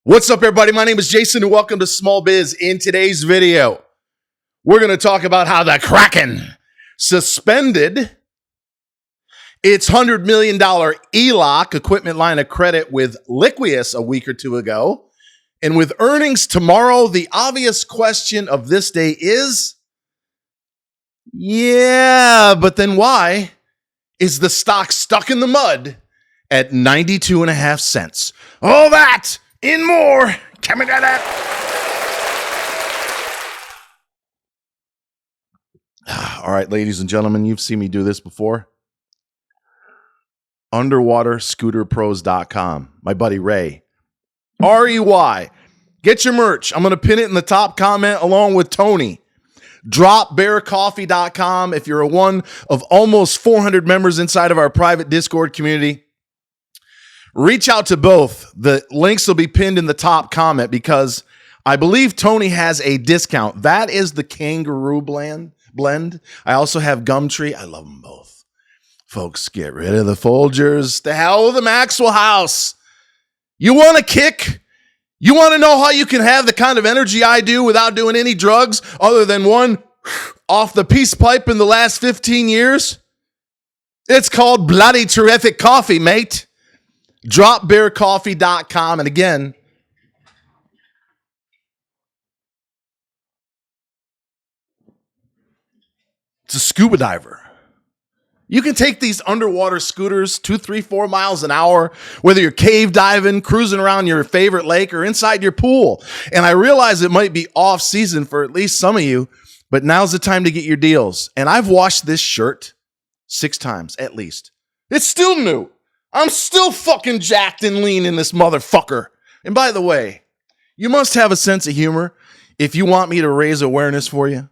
What's up, everybody? My name is Jason, and welcome to Small Biz. In today's video, we're going to talk about how the CRKN suspended its $100 million ELOC equipment line of credit with Liquius a week or two ago. And with earnings tomorrow, the obvious question of this day is, yeah, but then why is the stock stuck in the mud at 92.5 cents? All that and more coming at it. All right, ladies and gentlemen, you've seen me do this before. Underwaterscooterpros.com. My buddy Ray. REY. Get your merch. I'm going to pin it in the top comment along with Tony. Dropbearcoffee.com. If you're one of almost 400 members inside of our private Discord community, reach out to both. The links will be pinned in the top comment because I believe Tony has a discount. That is the Kangaroo blend. I also have Gumtree. I love them both. Folks, get rid of the Folgers. The hell with the Maxwell House. You want a kick? You want to know how you can have the kind of energy I do without doing any drugs other than one off the peace pipe in the last 15 years? It's called bloody terrific coffee, mate. Dropbearcoffee.com. And again, it's a scuba diver. You can take these underwater scooters 2, 3, 4 miles an hour, whether you're cave diving, cruising around your favorite lake, or inside your pool. And I realize it might be off season for at least some of you, but now's the time to get your deals. And I've washed this shirt 6 times at least. It's still new. I'm still fucking jacked and lean in this motherfucker. And by the way, you must have a sense of humor if you want me to raise awareness for you.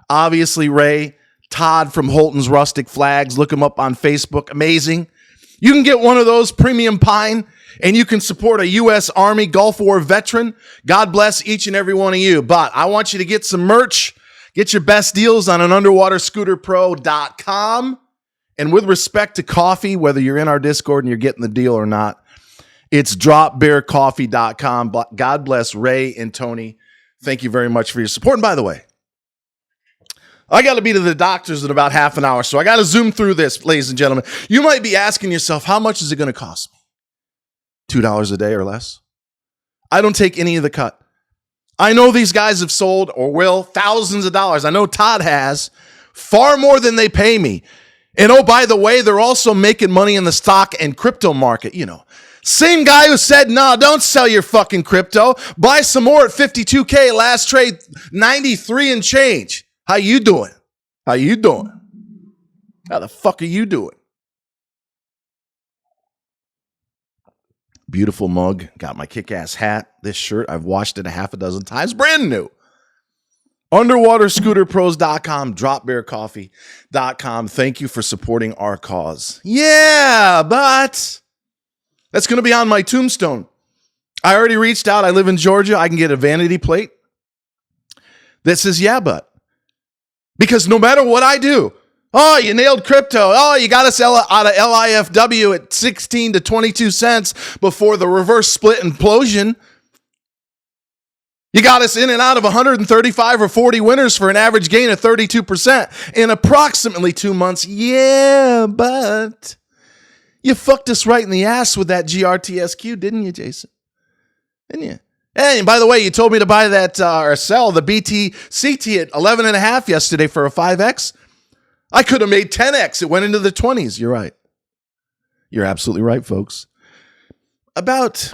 Obviously, Ray, Todd from Holton's Rustic Flags, look him up on Facebook. Amazing. You can get one of those premium pine and you can support a U.S. Army Gulf War veteran. God bless each and every one of you. But I want you to get some merch. Get your best deals on an underwaterscooterpro.com. And with respect to coffee, whether you're in our Discord and you're getting the deal or not, it's dropbearcoffee.com. God bless Ray and Tony. Thank you very much for your support. And by the way, I got to be to the doctors in about half an hour, so I got to zoom through this, ladies and gentlemen. You might be asking yourself, how much is it going to cost me? $2 a day or less? I don't take any of the cut. I know these guys have sold or will thousands of dollars. I know Todd has far more than they pay me. And oh, by the way, they're also making money in the stock and crypto market. You know, same guy who said, no, don't sell your fucking crypto. Buy some more at 52K. Last trade, 93 and change. How you doing? How you doing? How the fuck are you doing? Beautiful mug. Got my kick-ass hat. This shirt, I've washed it a half a dozen times. Brand new. Underwaterscooterpros.com, dropbearcoffee.com. Thank you for supporting our cause. Yeah, but that's going to be on my tombstone. I already reached out. I live in Georgia. I can get a vanity plate that says, yeah, but. Because no matter what I do, oh, you nailed crypto. Oh, you got us out of LIFW at 16 to 22 cents before the reverse split implosion. You got us in and out of 135 or 40 winners for an average gain of 32% in approximately 2 months. Yeah, but you fucked us right in the ass with that GRTSQ, didn't you, Jason? Didn't you? Hey, and by the way, you told me to buy that or sell the BTCT at 11.5 yesterday for a 5X. I could have made 10X. It went into the 20s. You're right. You're absolutely right, folks. About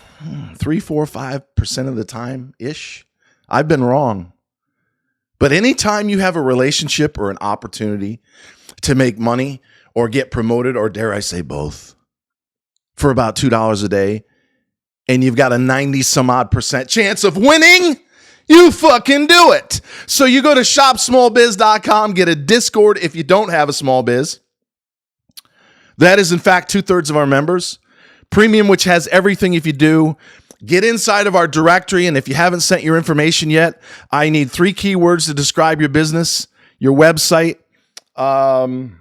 3, 4, 5% of the time-ish, I've been wrong. But anytime you have a relationship or an opportunity to make money or get promoted, or dare I say both, for about $2 a day, and you've got a 90-some-odd% chance of winning, you fucking do it. So you go to shopsmallbiz.com, get a Discord if you don't have a small biz. That is, in fact, 2/3 of our members. Premium, which has everything if you do. Get inside of our directory, and if you haven't sent your information yet, I need 3 keywords to describe your business, your website, and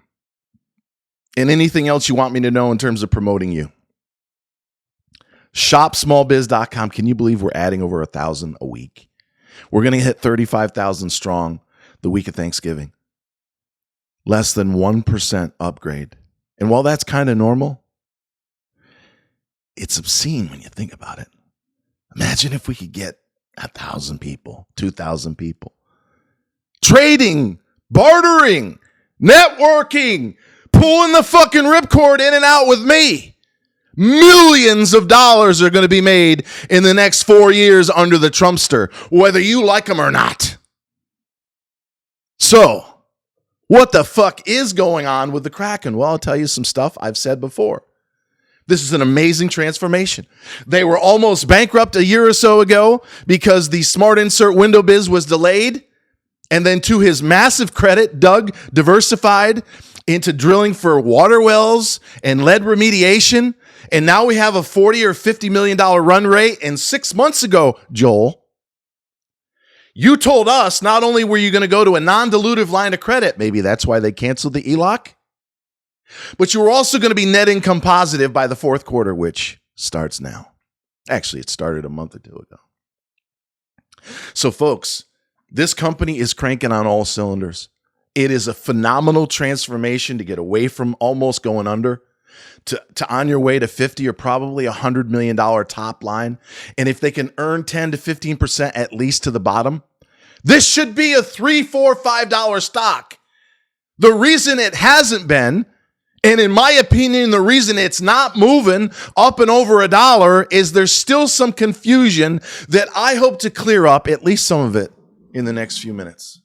anything else you want me to know in terms of promoting you. ShopSmallBiz.com. Can you believe we're adding over 1,000 a week? We're going to hit 35,000 strong the week of Thanksgiving. Less than 1% upgrade. And while that's kind of normal, it's obscene when you think about it. Imagine if we could get 1,000 people, 2,000 people. Trading, bartering, networking, pulling the fucking ripcord in and out with me. Millions of dollars are going to be made in the next 4 years under the Trumpster, whether you like them or not. So, what the fuck is going on with the Kraken? Well, I'll tell you some stuff I've said before. This is an amazing transformation. They were almost bankrupt a year or so ago because the smart insert window biz was delayed. And then to his massive credit, Doug diversified into drilling for water wells and lead remediation. And now we have a $40 or $50 million run rate. And 6 months ago, Joel, you told us not only were you going to go to a non-dilutive line of credit, maybe that's why they canceled the ELOC, but you were also going to be net income positive by the fourth quarter, which starts now. Actually, it started a month or two ago. So, folks, this company is cranking on all cylinders. It is a phenomenal transformation to get away from almost going under to on your way to 50 or probably $100 million top line. And if they can earn 10 to 15% at least to the bottom, this should be a $3, $4, $5 stock. The reason it hasn't been, and in my opinion, the reason it's not moving up and over $1 is there's still some confusion that I hope to clear up, at least some of it, in the next few minutes.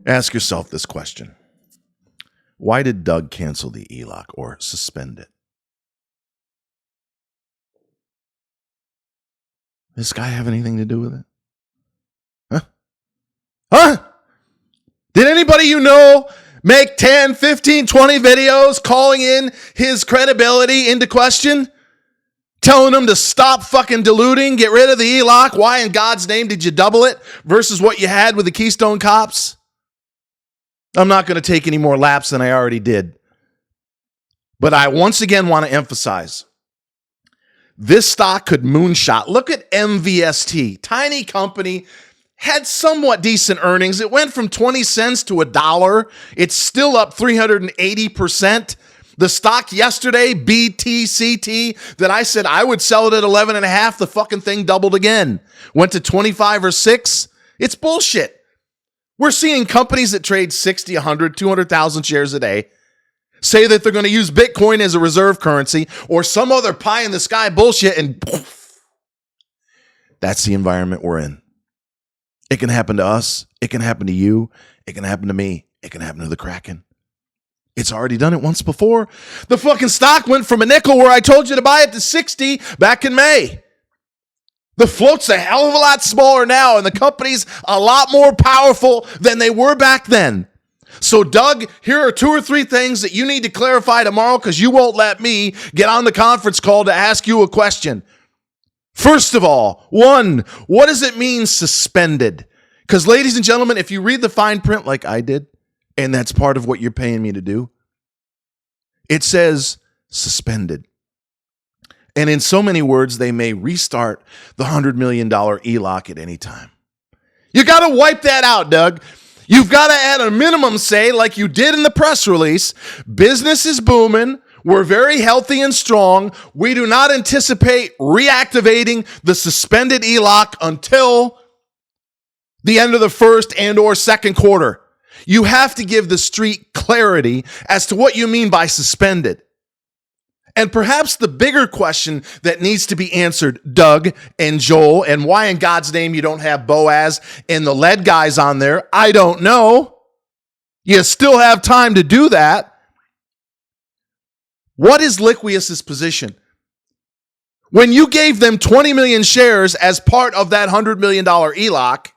Ask yourself this question. Why did Doug cancel the ELOC or suspend it? Does this guy have anything to do with it? Huh? Did anybody you know make 10, 15, 20 videos calling in his credibility into question? Telling him to stop fucking diluting, get rid of the ELOC. Why in God's name did you double it versus what you had with the Keystone Cops? I'm not going to take any more laps than I already did. But I once again want to emphasize, this stock could moonshot. Look at MVST, tiny company, had somewhat decent earnings. It went from 20 cents to $1. It's still up 380%. The stock yesterday, BTCT, that I said I would sell it at 11.5, the fucking thing doubled again. Went to 25 or 6. It's bullshit. We're seeing companies that trade 60, 100, 200,000 shares a day say that they're going to use Bitcoin as a reserve currency or some other pie in the sky bullshit, and poof, that's the environment we're in. It can happen to us. It can happen to you. It can happen to me. It can happen to the Kraken. It's already done it once before. The fucking stock went from a nickel where I told you to buy it to 60 back in May. The float's a hell of a lot smaller now, and the company's a lot more powerful than they were back then. So, Doug, here are 2 or 3 things that you need to clarify tomorrow because you won't let me get on the conference call to ask you a question. First of all, 1, what does it mean suspended? Because, ladies and gentlemen, if you read the fine print like I did, and that's part of what you're paying me to do, it says suspended. And in so many words, they may restart the $100 million ELOC at any time. You got to wipe that out, Doug. You've got to at a minimum say, like you did in the press release, business is booming. We're very healthy and strong. We do not anticipate reactivating the suspended ELOC until the end of the first and or second quarter. You have to give the street clarity as to what you mean by suspended. And perhaps the bigger question that needs to be answered, Doug and Joel, and why in God's name you don't have Boaz and the lead guys on there, I don't know. You still have time to do that. What is Liquius's position? When you gave them 20 million shares as part of that $100 million ELOC,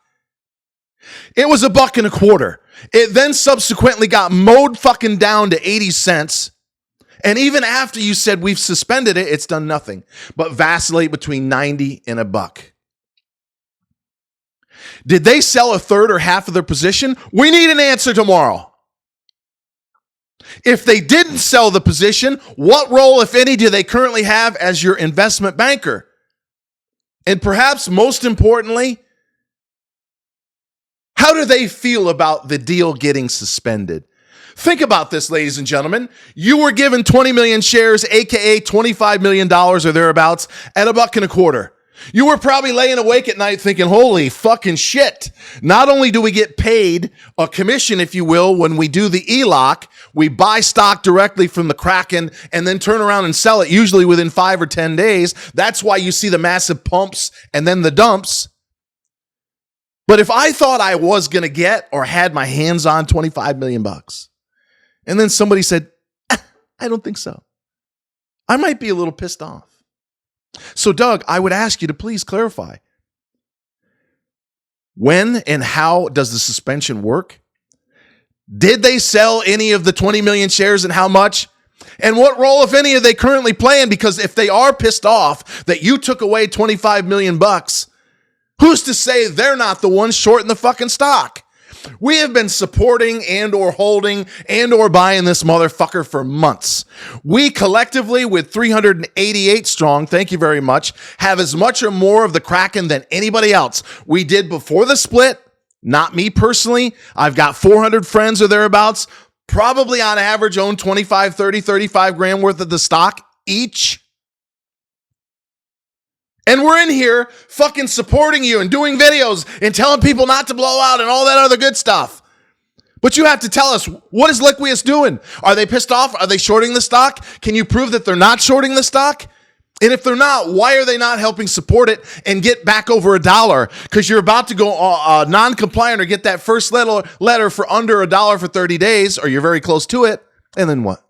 it was $1.25. It then subsequently got mowed fucking down to 80 cents. And even after you said we've suspended it, it's done nothing but vacillate between 90 and $1. Did they sell a third or half of their position? We need an answer tomorrow. If they didn't sell the position, what role, if any, do they currently have as your investment banker? And perhaps most importantly, how do they feel about the deal getting suspended? Think about this, ladies and gentlemen. You were given 20 million shares, aka $25 million or thereabouts, at $1.25. You were probably laying awake at night thinking, holy fucking shit. Not only do we get paid a commission, if you will, when we do the ELOC, we buy stock directly from the Kraken and then turn around and sell it, usually within 5 or 10 days. That's why you see the massive pumps and then the dumps. But if I thought I was going to get or had my hands on 25 million bucks, and then somebody said, I don't think so, I might be a little pissed off. So, Doug, I would ask you to please clarify. When and how does the suspension work? Did they sell any of the 20 million shares and how much? And what role, if any, are they currently playing? Because if they are pissed off that you took away 25 million bucks, who's to say they're not the ones shorting the fucking stock? We have been supporting and or holding and or buying this motherfucker for months. We collectively, with 388 strong, thank you very much, have as much or more of the Kraken than anybody else. We did before the split, not me personally. I've got 400 friends or thereabouts, probably on average own 25, 30, 35 grand worth of the stock each. And we're in here fucking supporting you and doing videos and telling people not to blow out and all that other good stuff. But you have to tell us, what is Liquius doing? Are they pissed off? Are they shorting the stock? Can you prove that they're not shorting the stock? And if they're not, why are they not helping support it and get back over $1? Because you're about to go non-compliant or get that first letter for under $1 for 30 days, or you're very close to it. And then what?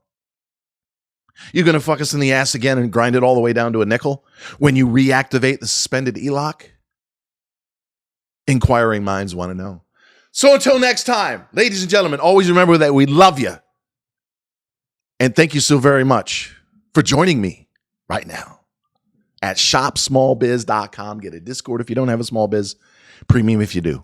You're going to fuck us in the ass again and grind it all the way down to a nickel when you reactivate the suspended ELOC? Inquiring minds want to know. So until next time, ladies and gentlemen, always remember that we love you. And thank you so very much for joining me right now at shopsmallbiz.com. Get a Discord if you don't have a small biz, premium if you do.